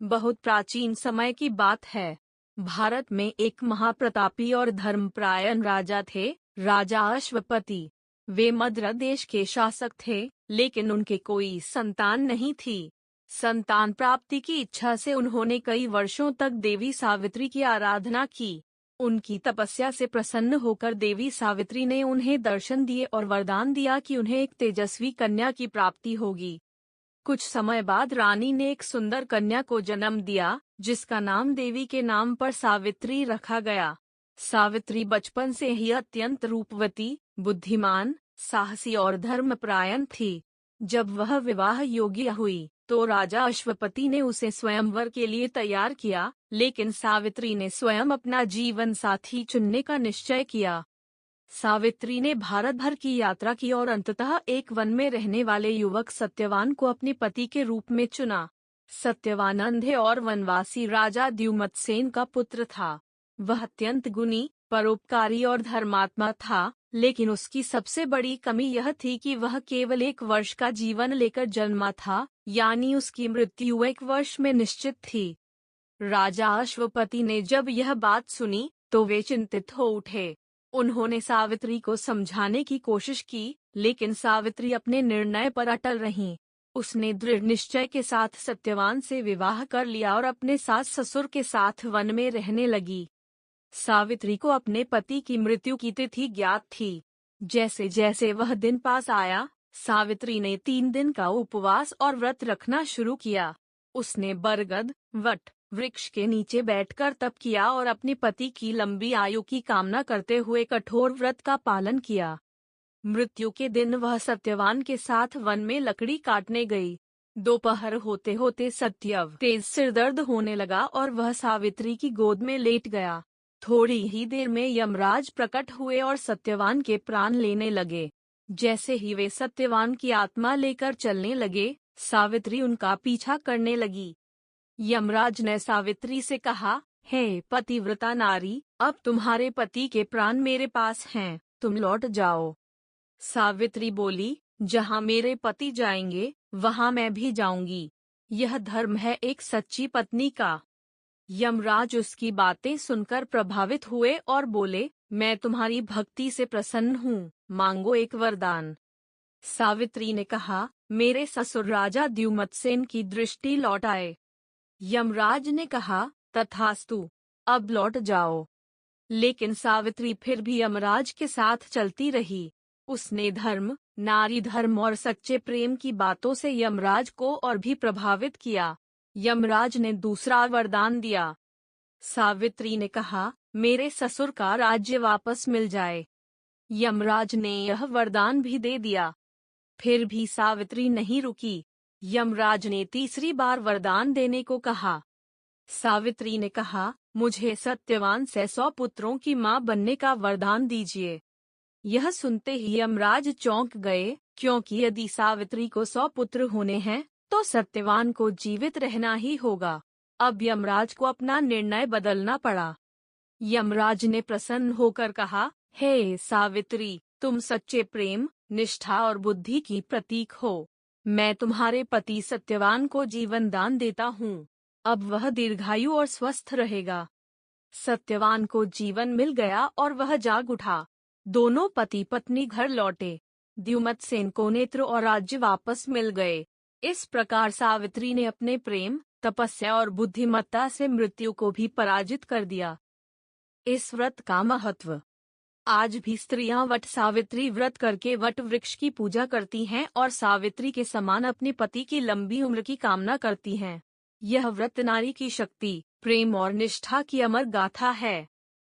बहुत प्राचीन समय की बात है। भारत में एक महाप्रतापी और धर्मपरायण राजा थे, राजा अश्वपति। वे मद्र देश के शासक थे, लेकिन उनके कोई संतान नहीं थी। संतान प्राप्ति की इच्छा से उन्होंने कई वर्षों तक देवी सावित्री की आराधना की। उनकी तपस्या से प्रसन्न होकर देवी सावित्री ने उन्हें दर्शन दिए और वरदान दिया कि उन्हें एक तेजस्वी कन्या की प्राप्ति होगी। कुछ समय बाद रानी ने एक सुंदर कन्या को जन्म दिया, जिसका नाम देवी के नाम पर सावित्री रखा गया। सावित्री बचपन से ही अत्यंत रूपवती, बुद्धिमान, साहसी और धर्मपरायण थी। जब वह विवाह योग्य हुई, तो राजा अश्वपति ने उसे स्वयंवर के लिए तैयार किया, लेकिन सावित्री ने स्वयं अपना जीवन साथी चुनने का निश्चय किया। सावित्री ने भारत भर की यात्रा की और अंततः एक वन में रहने वाले युवक सत्यवान को अपने पति के रूप में चुना। सत्यवान अंधे और वनवासी राजा द्युमत्सेन का पुत्र था। वह अत्यंत गुणी, परोपकारी और धर्मात्मा था, लेकिन उसकी सबसे बड़ी कमी यह थी कि वह केवल 1 वर्ष का जीवन लेकर जन्मा था, यानी उसकी मृत्यु 1 वर्ष में निश्चित थी। राजा अश्वपति ने जब यह बात सुनी, तो वे चिंतित हो उठे। उन्होंने सावित्री को समझाने की कोशिश की, लेकिन सावित्री अपने निर्णय पर अटल रहीं। उसने दृढ़ निश्चय के साथ सत्यवान से विवाह कर लिया और अपने सास ससुर के साथ वन में रहने लगी। सावित्री को अपने पति की मृत्यु की तिथि ज्ञात थी। जैसे जैसे वह दिन पास आया, सावित्री ने 3 दिन का उपवास और व्रत रखना शुरू किया। उसने बरगद, वट वृक्ष के नीचे बैठकर तप किया और अपने पति की लंबी आयु की कामना करते हुए कठोर व्रत का पालन किया। मृत्यु के दिन वह सत्यवान के साथ वन में लकड़ी काटने गई। दोपहर होते होते सत्यव तेज सिरदर्द होने लगा और वह सावित्री की गोद में लेट गया। थोड़ी ही देर में यमराज प्रकट हुए और सत्यवान के प्राण लेने लगे। जैसे ही वे सत्यवान की आत्मा लेकर चलने लगे, सावित्री उनका पीछा करने लगी। यमराज ने सावित्री से कहा, हे पतिव्रता नारी, अब तुम्हारे पति के प्राण मेरे पास हैं, तुम लौट जाओ। सावित्री बोली, जहाँ मेरे पति जाएंगे, वहाँ मैं भी जाऊंगी। यह धर्म है एक सच्ची पत्नी का। यमराज उसकी बातें सुनकर प्रभावित हुए और बोले, मैं तुम्हारी भक्ति से प्रसन्न हूँ, मांगो एक वरदान। सावित्री ने कहा, मेरे ससुर राजा द्युमत्सेन की दृष्टि लौट आए। यमराज ने कहा, तथास्तु, अब लौट जाओ। लेकिन सावित्री फिर भी यमराज के साथ चलती रही। उसने धर्म, नारी धर्म और सच्चे प्रेम की बातों से यमराज को और भी प्रभावित किया। यमराज ने दूसरा वरदान दिया। सावित्री ने कहा, मेरे ससुर का राज्य वापस मिल जाए। यमराज ने यह वरदान भी दे दिया। फिर भी सावित्री नहीं रुकी। यमराज ने तीसरी बार वरदान देने को कहा। सावित्री ने कहा, मुझे सत्यवान से 100 पुत्रों की मां बनने का वरदान दीजिए। यह सुनते ही यमराज चौंक गए, क्योंकि यदि सावित्री को 100 पुत्र होने हैं, तो सत्यवान को जीवित रहना ही होगा। अब यमराज को अपना निर्णय बदलना पड़ा। यमराज ने प्रसन्न होकर कहा, हे सावित्री, तुम सच्चे प्रेम, निष्ठा और बुद्धि की प्रतीक हो। मैं तुम्हारे पति सत्यवान को जीवन दान देता हूँ। अब वह दीर्घायु और स्वस्थ रहेगा। सत्यवान को जीवन मिल गया और वह जाग उठा। दोनों पति पत्नी घर लौटे। द्युमत्सेन को नेत्र और राज्य वापस मिल गए। इस प्रकार सावित्री ने अपने प्रेम, तपस्या और बुद्धिमत्ता से मृत्यु को भी पराजित कर दिया। इस व्रत का महत्व। आज भी स्त्रियां वट सावित्री व्रत करके वट वृक्ष की पूजा करती हैं और सावित्री के समान अपने पति की लंबी उम्र की कामना करती हैं। यह व्रत नारी की शक्ति, प्रेम और निष्ठा की अमर गाथा है।